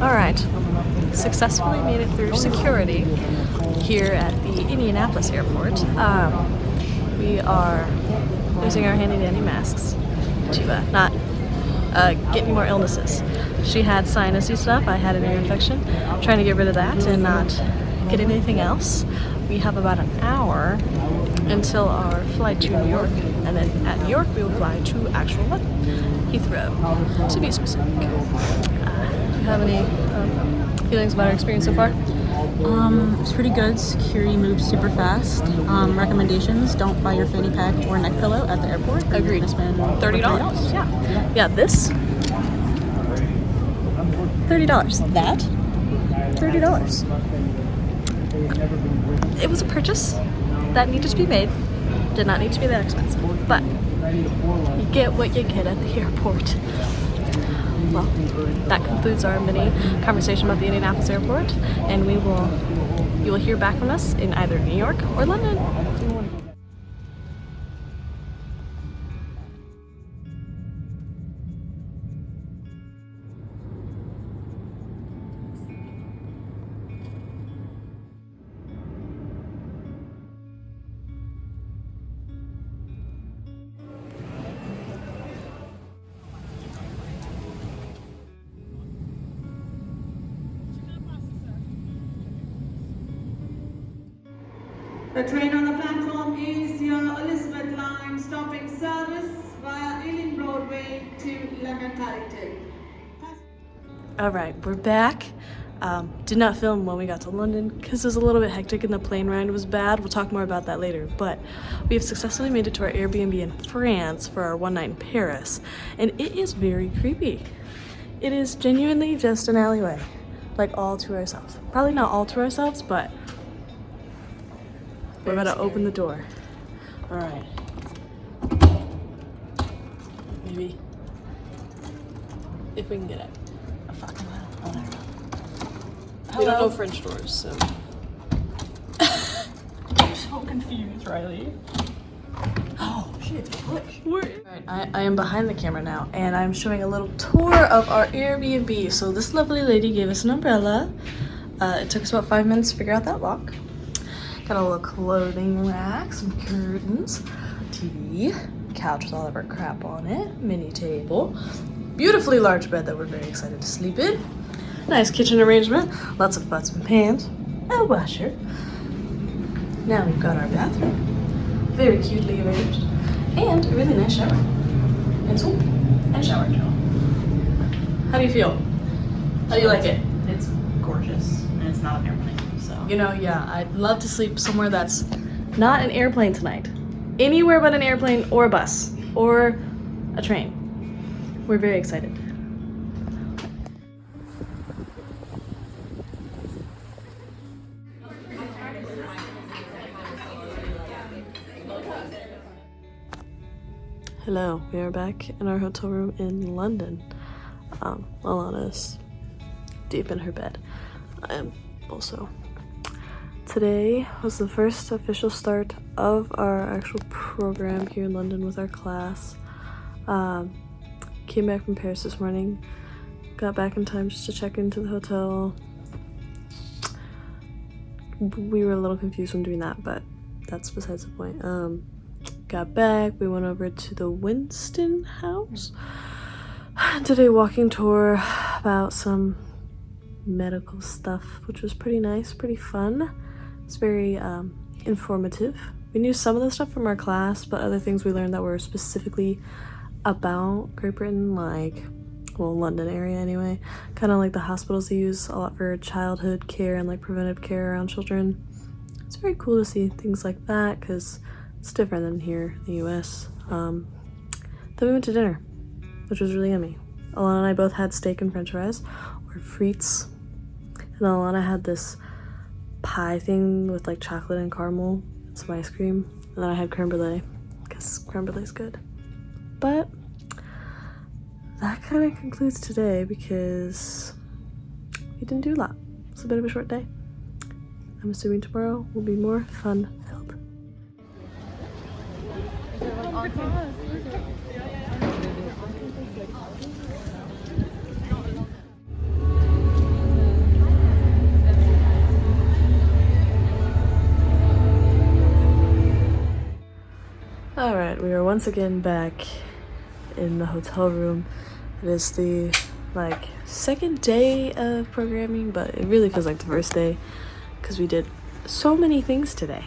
Alright, successfully made it through security here at the Indianapolis airport. We are using our handy dandy masks to not get any more illnesses. She had sinusy stuff, I had an ear infection. Trying to get rid of that and not get anything else. We have about an hour until our flight to New York, and then at New York we will fly to actual Heathrow, to be specific. Do you have any feelings about our experience so far? It's pretty good. Security moved super fast. Recommendations: don't buy your fanny pack or neck pillow at the airport. Agreed. It's been $30. Yeah, this $30. That $30. It was a purchase that needed to be made. Did not need to be that expensive, but you get what you get at the airport. Well, that concludes our mini conversation about the Indianapolis airport, and you will hear back from us in either New York or London. The train on the platform is your Elizabeth Line stopping service via Ealing Broadway to London Paddington. Alright, we're back. Did not film when we got to London because it was a little bit hectic and the plane ride was bad. We'll talk more about that later, but we have successfully made it to our Airbnb in France for our one night in Paris, and it is very creepy. It is genuinely just an alleyway, like all to ourselves. Probably not all to ourselves, but we're about to open the door. All right. Maybe if we can get it. Oh, fuck. Oh, there we go. We don't know French doors, so. I'm so confused, Riley. Oh shit! Push. Alright, I am behind the camera now, and I'm showing a little tour of our Airbnb. So this lovely lady gave us an umbrella. It took us about 5 minutes to figure out that lock. Got a little clothing rack, some curtains, TV, couch with all of our crap on it, mini table, beautifully large bed that we're very excited to sleep in, nice kitchen arrangement, lots of pots and pans, a washer. Now we've got our bathroom, very cutely arranged, and a really nice shower, and soap, and shower gel. How do you feel? How do you like it? It's gorgeous, and it's not an airplane, so. You know, yeah, I'd love to sleep somewhere that's not an airplane tonight. Anywhere but an airplane or a bus or a train. We're very excited. Hello, we are back in our hotel room in London. Alana's deep in her bed. I am also. Today was the first official start of our actual program here in London with our class. Came back from Paris this morning, got back in time just to check into the hotel. We were a little confused when doing that, but that's besides the point. Got back, we went over to the Winston House, did a walking tour about some medical stuff, which was pretty nice, pretty fun. It's very informative. We knew some of the stuff from our class, but other things we learned that were specifically about Great Britain, like, well, London area anyway, kind of like the hospitals they use a lot for childhood care and like preventive care around children. It's very cool to see things like that because it's different than here in the US. Then we went to dinner, which was really yummy. Alana and I both had steak and french fries, or frites. And Alana had this pie thing with like chocolate and caramel and some ice cream. And then I had creme brulee, because creme brulee is good. But that kind of concludes today because we didn't do a lot. It's a bit of a short day. I'm assuming tomorrow will be more fun-filled. once again back in the hotel room. It is the second day of programming, but it really feels like the first day because we did so many things today.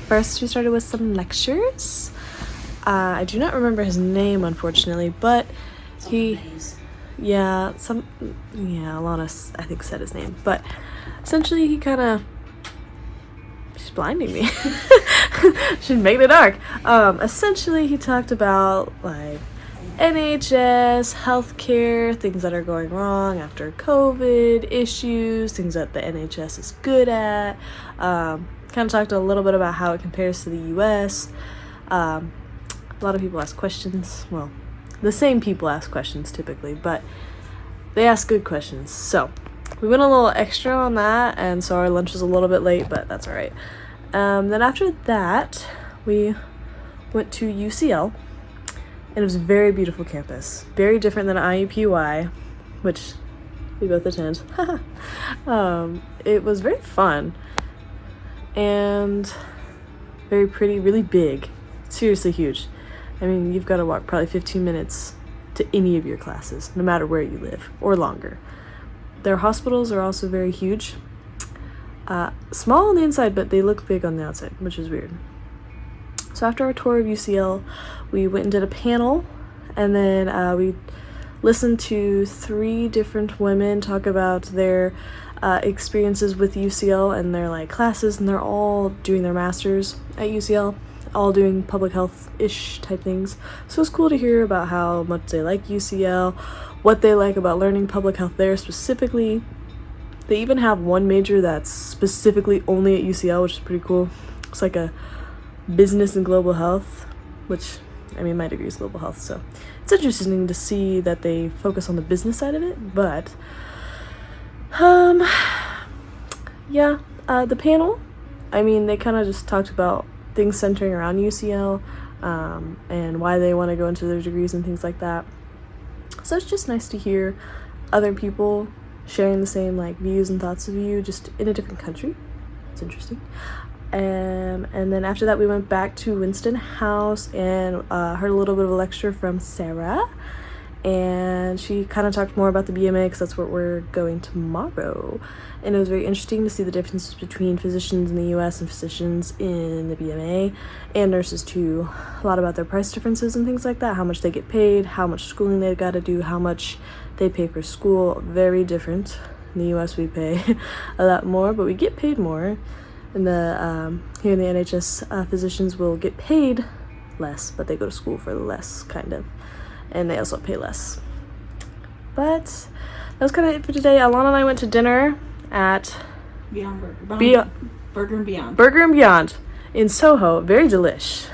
First we started with some lectures. I do not remember his name, unfortunately, but Alana I think said his name, but essentially he she's blinding me. She's making it dark. Essentially he talked about NHS, healthcare, things that are going wrong after COVID, issues, things that the NHS is good at. Kind of talked a little bit about how it compares to the US. A lot of people ask questions. Well, the same people ask questions typically, but they ask good questions. So we went a little extra on that, and so our lunch was a little bit late, but that's all right. Then after that, we went to UCL, and it was a very beautiful campus. Very different than IUPUI, which we both attend. It was very fun and very pretty, really big, seriously huge. I mean, you've got to walk probably 15 minutes to any of your classes, no matter where you live, or longer. Their hospitals are also very huge. Small on the inside, but they look big on the outside, which is weird. So after our tour of UCL, we went and did a panel, and then we listened to 3 different women talk about their experiences with UCL and their classes, and they're all doing their masters at UCL. All doing public health-ish type things. So it's cool to hear about how much they like UCL, what they like about learning public health there specifically. They even have one major that's specifically only at UCL, which is pretty cool. It's like a business and global health, which, I mean, my degree is global health, so it's interesting to see that they focus on the business side of it. But the panel, I mean, they kind of just talked about things centering around UCL, and why they want to go into their degrees and things like that. So it's just nice to hear other people sharing the same views and thoughts of you, just in a different country. It's interesting. And then after that we went back to Winston House and heard a little bit of a lecture from Sarah, and she kind of talked more about the BMA because that's where we're going tomorrow. And it was very interesting to see the differences between physicians in the US and physicians in the BMA, and nurses too. A lot about their price differences and things like that, how much they get paid, how much schooling they've got to do, how much they pay for school. Very different. In the US we pay a lot more, but we get paid more. And here in the NHS, physicians will get paid less, but they go to school for less, kind of. And they also pay less. But that was kind of it for today. Alana and I went to dinner at Burger and Beyond. Burger and Beyond in Soho. Very delish.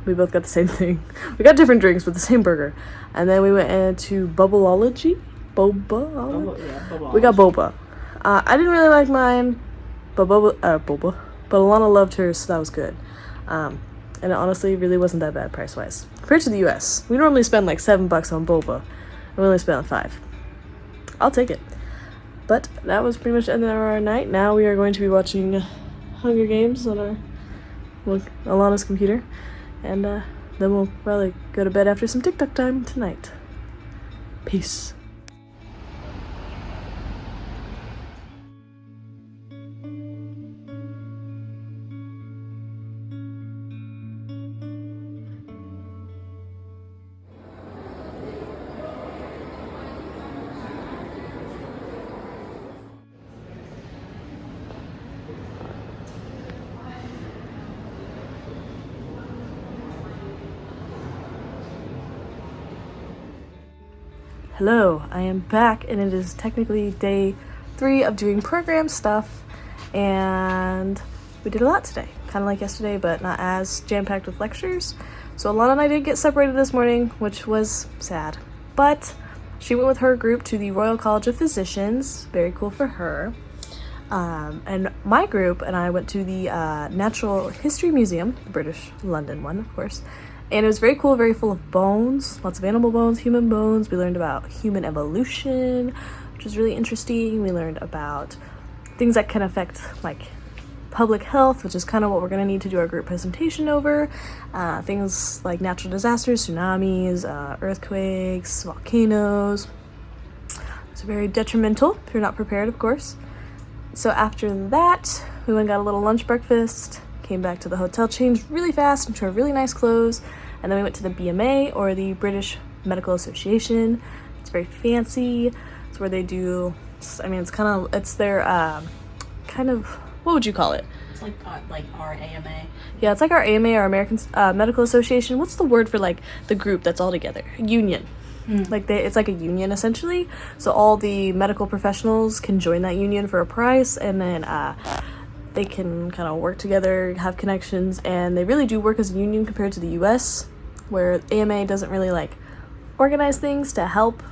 We both got the same thing. We got different drinks, but the same burger. And then we went into Bubbleology. Boba. We got boba. I didn't really like mine, but boba. But Alana loved hers, so that was good. And it honestly really wasn't that bad price-wise. Compared to the US, we normally spend $7 on boba, and we only spent $5. I'll take it. But that was pretty much the end of our night. Now we are going to be watching Hunger Games on Alana's computer, and then we'll probably go to bed after some TikTok time tonight. Peace. Hello, I am back, and it is technically day 3 of doing program stuff, and we did a lot today. Kind of like yesterday, but not as jam-packed with lectures. So Alana and I did get separated this morning, which was sad. But she went with her group to the Royal College of Physicians. Very cool for her. And my group and I went to the Natural History Museum, the British London one, of course. And it was very cool, very full of bones, lots of animal bones, human bones. We learned about human evolution, which was really interesting. We learned about things that can affect, public health, which is kind of what we're going to need to do our group presentation over. Things like natural disasters, tsunamis, earthquakes, volcanoes. It's very detrimental if you're not prepared, of course. So after that, we went and got a little lunch breakfast, came back to the hotel, changed really fast into really nice clothes, and then we went to the BMA, or the British Medical Association. It's very fancy. It's where they do, I mean, it's their kind of, what would you call it? It's like our AMA. Yeah, it's like our AMA, our American Medical Association. What's the word for like the group that's all together? Union. Like it's like a union essentially. So all the medical professionals can join that union for a price, and then they can kind of work together, have connections, and they really do work as a union compared to the US, where AMA doesn't really like organize things to help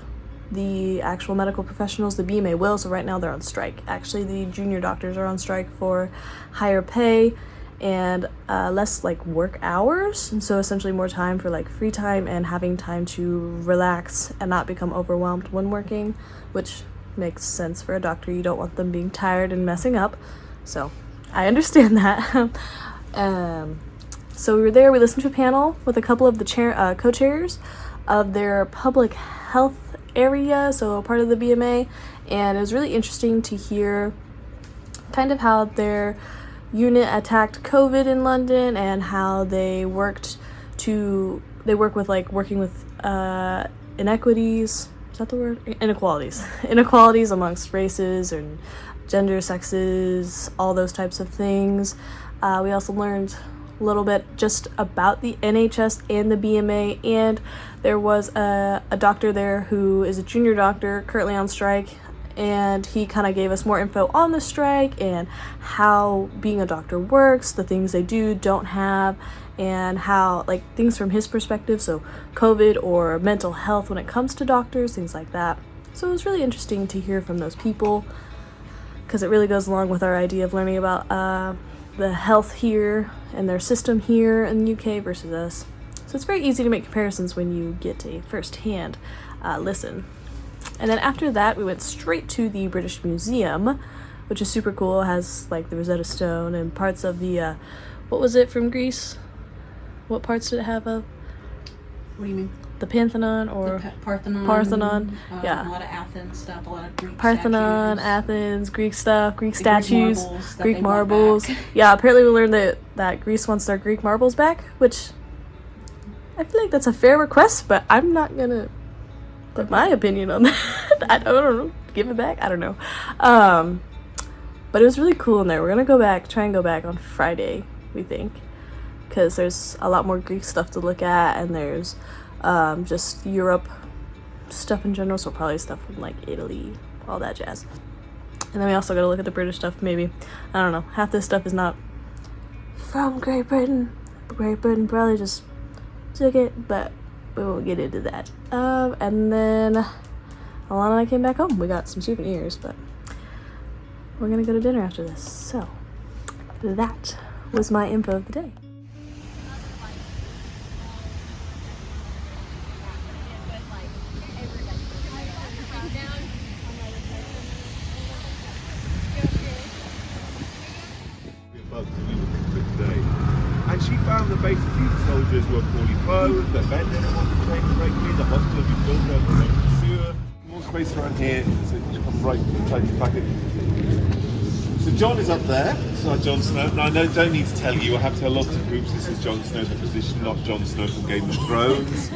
the actual medical professionals. The BMA will, so right now they're on strike. Actually, the junior doctors are on strike for higher pay and less like work hours, and so essentially more time for like free time and having time to relax and not become overwhelmed when working, which makes sense for a doctor. You don't want them being tired and messing up, so I understand that. So we were there, we listened to a panel with a couple of the co-chairs of their public health area, so part of the BMA, and it was really interesting to hear kind of how their unit attacked COVID in London and how they work with like working with inequities, is that the word? Inequalities amongst races and gender, sexes, all those types of things. We also learned a little bit just about the NHS and the BMA, and there was a doctor there who is a junior doctor currently on strike, and he kind of gave us more info on the strike and how being a doctor works, the things they don't have, and how like things from his perspective, so COVID or mental health when it comes to doctors, things like that. So it was really interesting to hear from those people, because it really goes along with our idea of learning about the health here and their system here in the UK versus us. So it's very easy to make comparisons when you get a first-hand listen. And then after that, we went straight to the British Museum, which is super cool. It has like the Rosetta Stone and parts of the, what was it from Greece? What parts did it have of? What do you mean? The Parthenon or Parthenon. Yeah. A lot of Athens stuff, a lot of Greek Parthenon, statues. Athens, Greek stuff, Greek statues, Greek marbles. Yeah, apparently we learned that Greece wants their Greek marbles back, which I feel like that's a fair request, but I'm not gonna put my opinion on that. I don't know. Give it back? I don't know. But it was really cool in there. We're gonna try and go back on Friday, we think, because there's a lot more Greek stuff to look at, and there's just Europe stuff in general, so probably stuff from like Italy, all that jazz. And then we also gotta look at the British stuff, maybe. I don't know. Half this stuff is not from Great Britain. Great Britain probably just took it, but we won't get into that. And then Alana and I came back home. We got some souvenirs, but we're gonna go to dinner after this. So that was my info of the day. And she found that basically the soldiers were poorly clothed, that men didn't want to train regularly, the hospital had been built over the local sewer. More space around here, so you come right inside the packet. So John is up there, so Jon Snow. Now I don't need to tell you, I have to tell lots of groups this is Jon Snow the physician, not Jon Snow from Game of Thrones.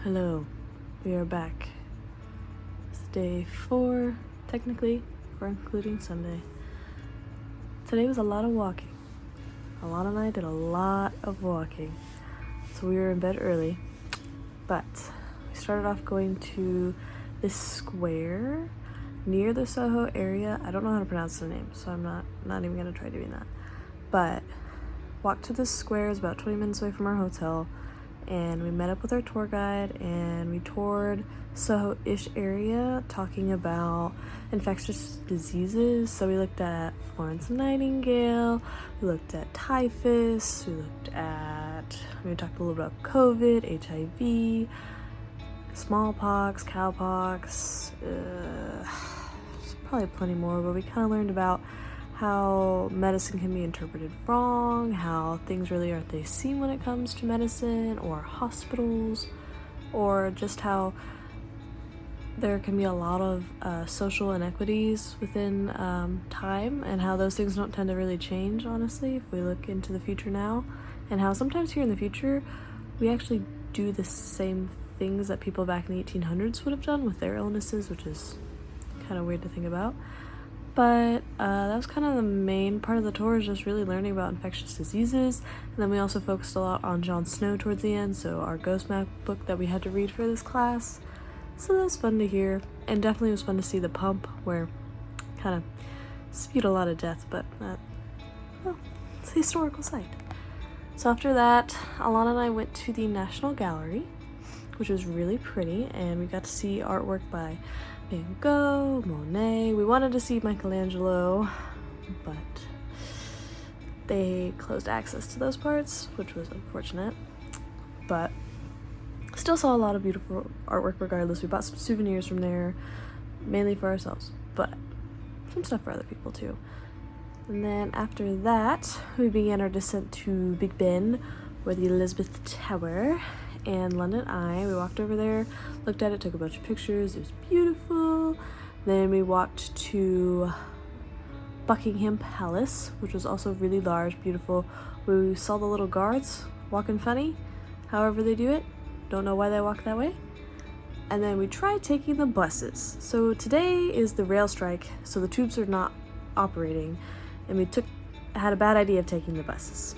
Hello, we are back. It's day 4, technically, for including Sunday. Today was a lot of walking. Alana and I did a lot of walking. So we were in bed early, but we started off going to this square near the Soho area. I don't know how to pronounce the name, so I'm not even gonna try doing that. But walked to this square, it's about 20 minutes away from our hotel, and we met up with our tour guide and we toured Soho-ish area talking about infectious diseases. So we looked at Florence Nightingale, we looked at typhus, we talked a little about COVID, HIV, smallpox, cowpox, there's probably plenty more, but we kind of learned about how medicine can be interpreted wrong, how things really aren't they seem when it comes to medicine or hospitals, or just how there can be a lot of social inequities within time, and how those things don't tend to really change, honestly, if we look into the future now, and how sometimes here in the future we actually do the same things that people back in the 1800s would have done with their illnesses, which is kind of weird to think about. But that was kind of the main part of the tour, is just really learning about infectious diseases. And then we also focused a lot on Jon Snow towards the end, so our ghost map book that we had to read for this class. So that was fun to hear, and definitely was fun to see the pump, where kind of spewed a lot of death, but well, it's a historical site. So after that, Alana and I went to the National Gallery, which was really pretty, and we got to see artwork by Van Gogh, Monet. We wanted to see Michelangelo, but they closed access to those parts, which was unfortunate, but still saw a lot of beautiful artwork regardless. We bought some souvenirs from there, mainly for ourselves, but some stuff for other people too. And then after that, we began our descent to Big Ben, or the Elizabeth Tower, and London Eye. We walked over there, looked at it, took a bunch of pictures. It was beautiful. Then we walked to Buckingham Palace, which was also really large, beautiful. We saw the little guards walking funny, however they do it. Don't know why they walk that way. And then we tried taking the buses. So today is the rail strike, so the tubes are not operating, and we had a bad idea of taking the buses.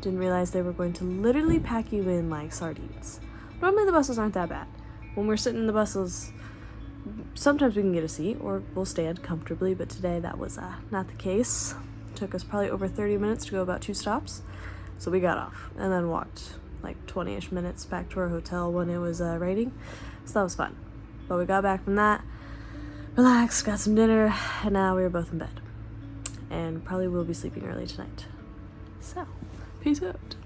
Didn't realize they were going to literally pack you in like sardines. Normally the buses aren't that bad. When we're sitting in the buses, sometimes we can get a seat or we'll stand comfortably, but today that was not the case. It took us probably over 30 minutes to go about 2 stops. So we got off and then walked like 20-ish minutes back to our hotel when it was raining. So that was fun. But we got back from that, relaxed, got some dinner, and now we were both in bed. And probably will be sleeping early tonight. So, peace out.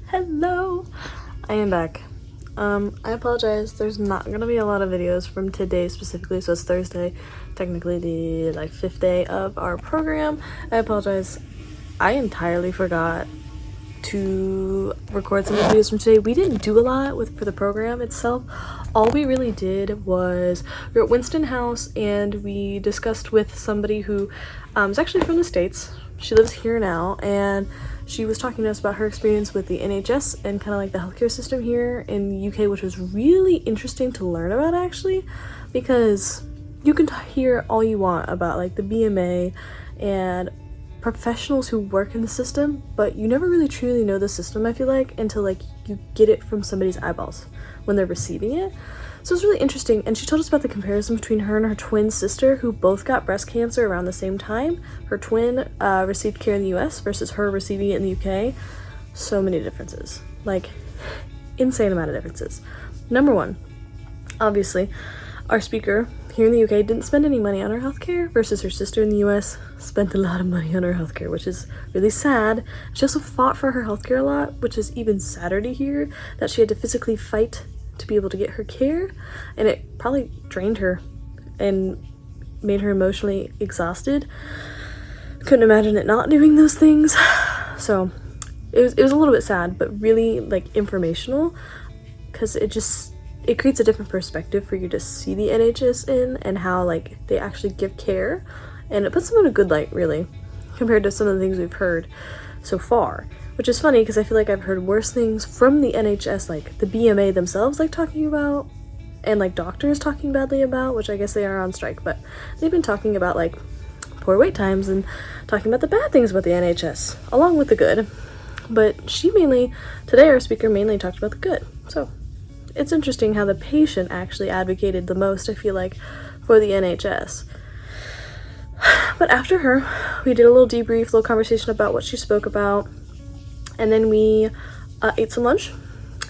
Hello! I am back. I apologize, there's not gonna be a lot of videos from today specifically, so it's Thursday, technically the 5th day of our program. I apologize, I entirely forgot to record some of the videos from today. We didn't do a lot for the program itself. All we really did was we were at Winston House and we discussed with somebody who is actually from the States. She lives here now, and she was talking to us about her experience with the NHS and kind of like the healthcare system here in the UK, which was really interesting to learn about actually, because you can hear all you want about like the BMA and professionals who work in the system, but you never really truly know the system, I feel like, until like you get it from somebody's eyeballs when they're receiving it. So it was really interesting, and she told us about the comparison between her and her twin sister, who both got breast cancer around the same time. Her twin received care in the US versus her receiving it in the UK. So many differences, like insane amount of differences. Number one, obviously, our speaker here in the UK didn't spend any money on her healthcare versus her sister in the US spent a lot of money on her healthcare, which is really sad. She also fought for her healthcare a lot, which is even sadder to hear, that she had to physically fight to be able to get her care, and it probably drained her and made her emotionally exhausted. Couldn't imagine it not doing those things. So it was a little bit sad, but really like informational, because it creates a different perspective for you to see the NHS in and how like they actually give care, and it puts them in a good light really compared to some of the things we've heard so far, which is funny because I feel like I've heard worse things from the NHS, like the BMA themselves, like talking about and like doctors talking badly about, which I guess they are on strike, but they've been talking about like poor wait times and talking about the bad things about the NHS along with the good. But today our speaker mainly talked about the good. So it's interesting how the patient actually advocated the most, I feel like, for the NHS. But after her, we did a little debrief, little conversation about what she spoke about, and then we ate some lunch,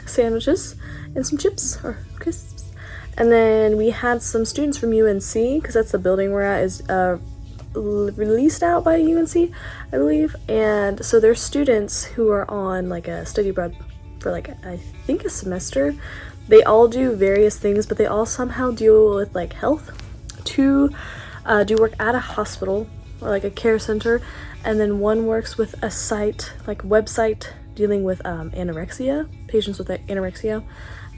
sandwiches, and some chips or crisps. And then we had some students from UNC, because that's the building we're at, is released out by UNC, I believe. And so there's students who are on like a study abroad for like, I think, a semester. They all do various things, but they all somehow deal with like health. Two do work at a hospital or like a care center, and then one works with a site, like website, dealing with anorexia, patients with anorexia,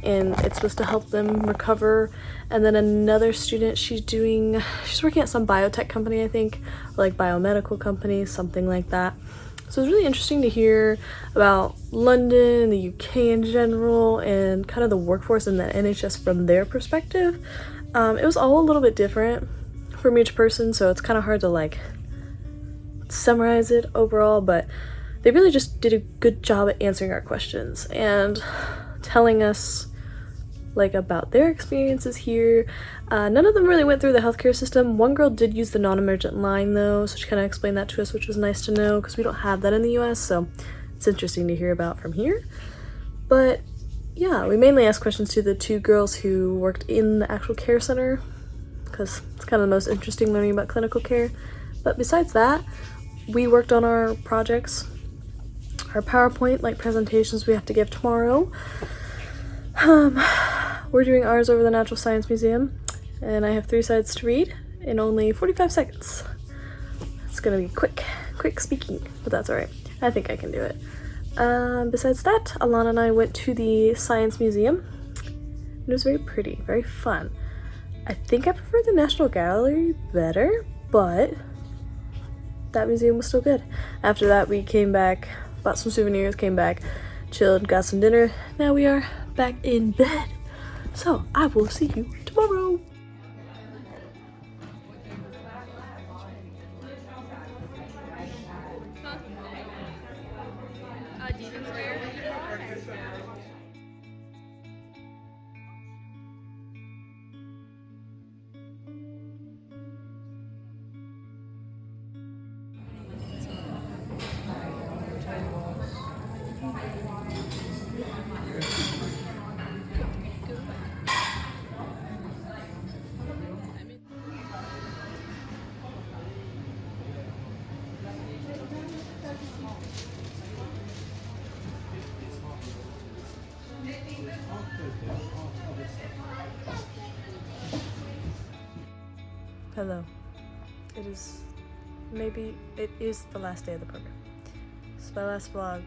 and it's supposed to help them recover. And then another student, she's working at some biotech company, I think, or like biomedical company, something like that. So it's really interesting to hear about London, the UK in general, and kind of the workforce and the NHS from their perspective. It was all a little bit different from each person, so it's kind of hard to like summarize it overall, but they really just did a good job at answering our questions and telling us like about their experiences here. None of them really went through the healthcare system. One girl did use the non-emergent line though, so she kind of explained that to us, which was nice to know because we don't have that in the US, so it's interesting to hear about from here. But yeah, we mainly asked questions to the two girls who worked in the actual care center, because it's kind of the most interesting learning about clinical care. But besides that, we worked on our projects, our PowerPoint like presentations we have to give tomorrow. We're doing ours over the Natural Science Museum, and I have 3 sides to read in only 45 seconds. It's gonna be quick speaking, but that's alright. I think I can do it. Besides that, Alana and I went to the Science Museum. It was very pretty, very fun. I think I prefer the National Gallery better, but that museum was still good. After that, we came back, bought some souvenirs, came back, chilled, got some dinner. Now we are back in bed. So I will see you tomorrow. Hello. It is the last day of the program. This is my last vlog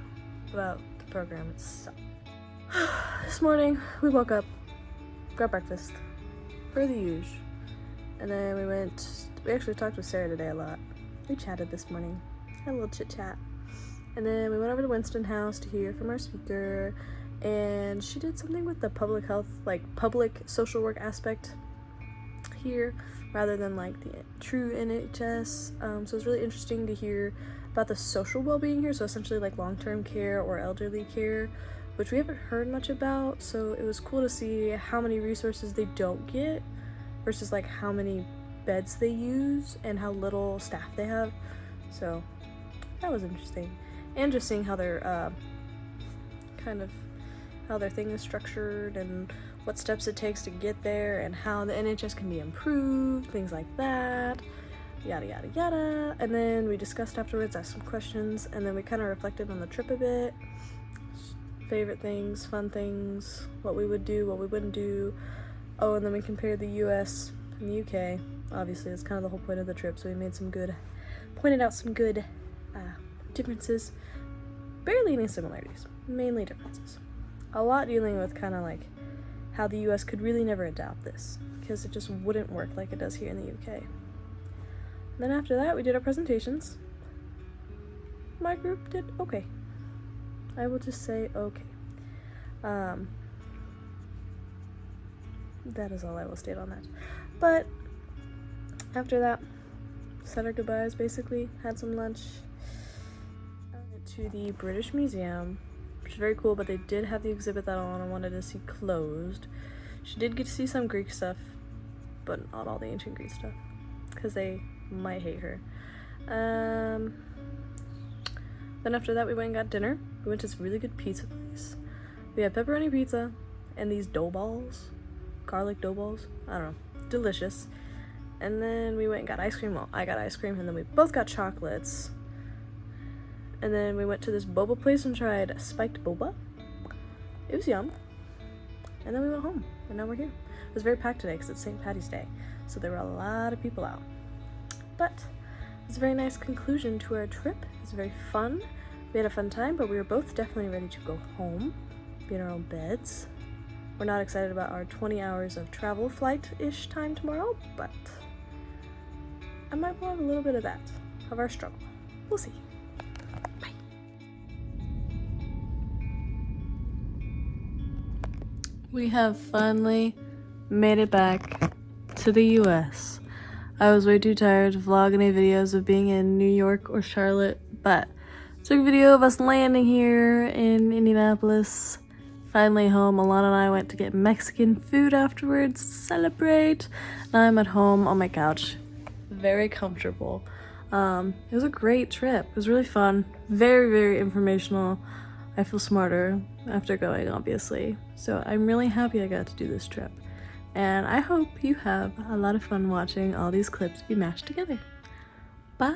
about the program itself. This morning we woke up, got breakfast, per the usual, and then we actually talked with Sarah today a lot. We chatted this morning, had a little chit chat, and then we went over to Winston House to hear from our speaker, and she did something with the public health, like public social work aspect here rather than like the true NHS. So it's really interesting to hear about the social well-being here, so essentially like long-term care or elderly care, which we haven't heard much about. So it was cool to see how many resources they don't get versus like how many beds they use and how little staff they have. So that was interesting, and just seeing how their how their thing is structured and what steps it takes to get there and how the NHS can be improved, things like that, yada yada yada. And then we discussed afterwards, asked some questions, and then we kind of reflected on the trip a bit, favorite things, fun things, what we would do, what we wouldn't do. Oh, and then we compared the US and the UK. Obviously that's kind of the whole point of the trip, so we pointed out some good differences, barely any similarities, mainly differences. A lot dealing with kind of like how the US could really never adopt this because it just wouldn't work like it does here in the UK. Then after that, we did our presentations. My group did okay. I will just say okay. that is all I will state on that. But after that, said our goodbyes basically, had some lunch, went to the British Museum, which is very cool, but they did have the exhibit that Alana wanted to see closed. She did get to see some Greek stuff, but not all the ancient Greek stuff, because they might hate her. Then after that we went and got dinner. We went to this really good pizza place. We had pepperoni pizza and these dough balls, garlic dough balls, I don't know, delicious. And then we went and got ice cream. Well, I got ice cream and then we both got chocolates. And then we went to this boba place and tried spiked boba. It was yum. And then we went home and now we're here. It was very packed today because it's St. Patty's Day, so there were a lot of people out. But it's a very nice conclusion to our trip. It was very fun. We had a fun time, but we were both definitely ready to go home, be in our own beds. We're not excited about our 20 hours of travel flight-ish time tomorrow, but I might vlog a little bit of that, of our struggle. We'll see. Bye. We have finally made it back to the US. I was way too tired to vlog any videos of being in New York or Charlotte, but took a video of us landing here in Indianapolis. Finally home. Alana and I went to get Mexican food afterwards to celebrate. Now I'm at home on my couch. Very comfortable. It was a great trip. It was really fun. Very, very informational. I feel smarter after going, obviously. So I'm really happy I got to do this trip. And I hope you have a lot of fun watching all these clips be mashed together. Bye!